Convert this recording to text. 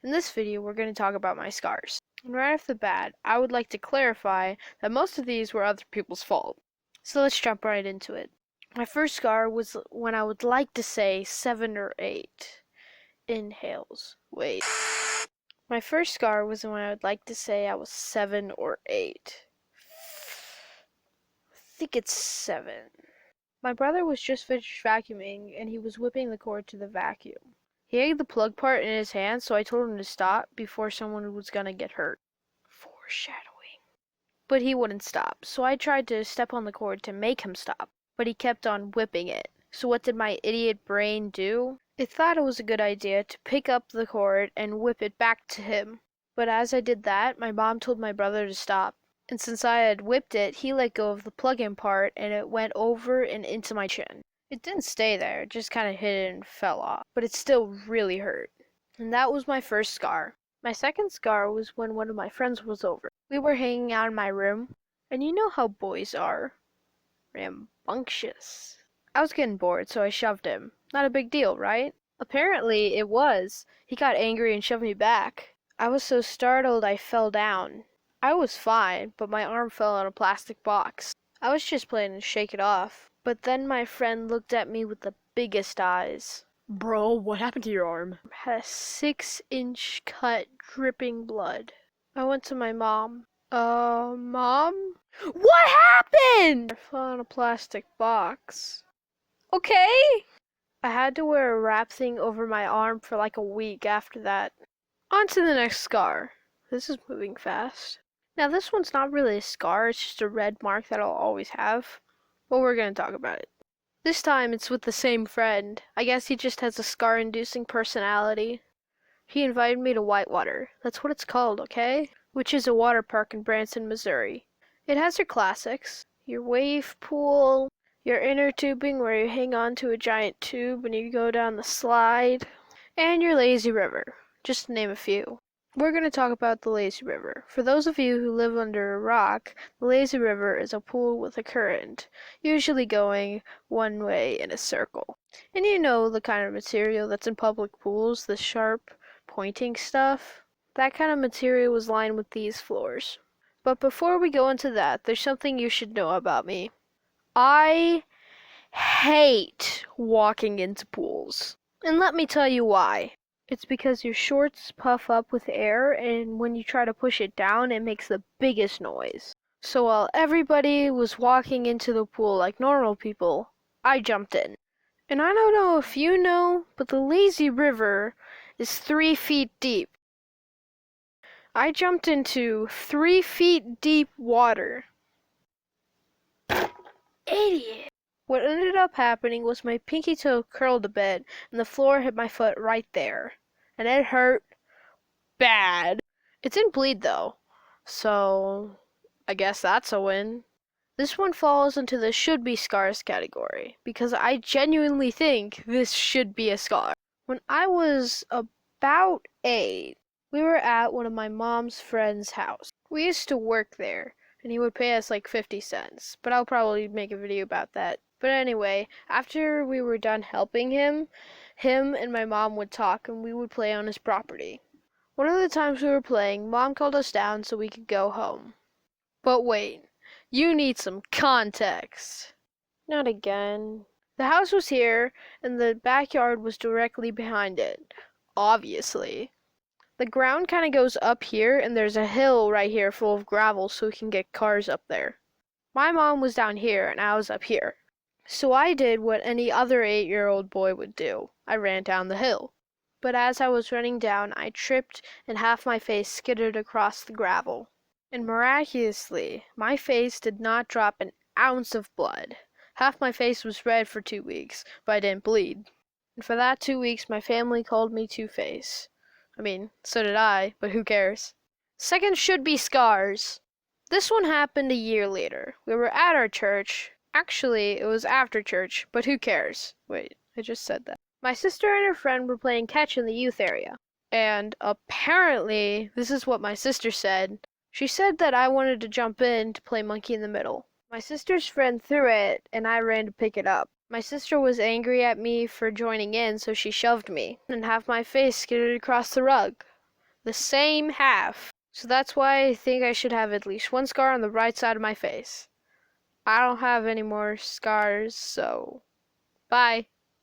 In this video, we're going to talk about my scars. And right off the bat, I would like to clarify that most of these were other people's fault. So let's jump right into it. My first scar was when I would like to say 7 or 8 inhales. Wait. My first scar was when I would like to say I was 7 or 8. I think it's 7. My brother was just finished vacuuming and he was whipping the cord to the vacuum. He had the plug part in his hand, so I told him to stop before someone was gonna get hurt. Foreshadowing. But he wouldn't stop, so I tried to step on the cord to make him stop, but he kept on whipping it. So what did my idiot brain do? It thought it was a good idea to pick up the cord and whip it back to him. But as I did that, my mom told my brother to stop. And since I had whipped it, he let go of the plug-in part and it went over and into my chin. It didn't stay there, it just kind of hit and fell off, but it still really hurt. And that was my first scar. My second scar was when one of my friends was over. We were hanging out in my room, and you know how boys are. Rambunctious. I was getting bored, so I shoved him. Not a big deal, right? Apparently, it was. He got angry and shoved me back. I was so startled I fell down. I was fine, but my arm fell on a plastic box. I was just planning to shake it off. But then my friend looked at me with the biggest eyes. Bro, what happened to your arm? Had a 6-inch cut dripping blood. I went to my mom. Mom? What happened? I fell on a plastic box. Okay. I had to wear a wrap thing over my arm for like a week after that. On to the next scar. This is moving fast. Now this one's not really a scar, it's just a red mark that I'll always have. But we're gonna talk about it. This time it's with the same friend. I guess he just has a scar-inducing personality. He invited me to Whitewater. That's what it's called, okay? Which is a water park in Branson, Missouri. It has your classics. Your wave pool, your inner tubing where you hang on to a giant tube and you go down the slide, and your lazy river, just to name a few. We're going to talk about the lazy river. For those of you who live under a rock, the lazy river is a pool with a current, usually going one way in a circle. And you know the kind of material that's in public pools, the sharp, pointing stuff? That kind of material was lined with these floors. But before we go into that, there's something you should know about me. I hate walking into pools. And let me tell you why. It's because your shorts puff up with air, and when you try to push it down, it makes the biggest noise. So while everybody was walking into the pool like normal people, I jumped in. And I don't know if you know, but the lazy river is 3 feet deep. I jumped into 3 feet deep water. Idiot! What ended up happening was my pinky toe curled a bit, and the floor hit my foot right there. And it hurt bad. It didn't bleed though, so I guess that's a win. This one falls into the should be scars category, because I genuinely think this should be a scar. When I was about 8, we were at one of my mom's friend's house. We used to work there, and he would pay us like 50 cents, but I'll probably make a video about that. But anyway, after we were done helping him and my mom would talk and we would play on his property. One of the times we were playing, Mom called us down so we could go home. But wait, you need some context. Not again. The house was here and the backyard was directly behind it. Obviously. The ground kind of goes up here and there's a hill right here full of gravel so we can get cars up there. My mom was down here and I was up here. So I did what any other 8-year-old boy would do. I ran down the hill. But as I was running down, I tripped and half my face skidded across the gravel. And miraculously, my face did not drop an ounce of blood. Half my face was red for 2 weeks, but I didn't bleed. And for that 2 weeks, my family called me Two-Face. I mean, so did I, but who cares? Second should be scars. This one happened a year later. We were at our church. Actually, it was after church, but who cares? Wait, I just said that. My sister and her friend were playing catch in the youth area. And apparently, this is what my sister said. She said that I wanted to jump in to play monkey in the middle. My sister's friend threw it, and I ran to pick it up. My sister was angry at me for joining in, so she shoved me, and half my face skidded across the rug. the same half. So that's why I think I should have at least one scar on the right side of my face. I don't have any more scars, so bye.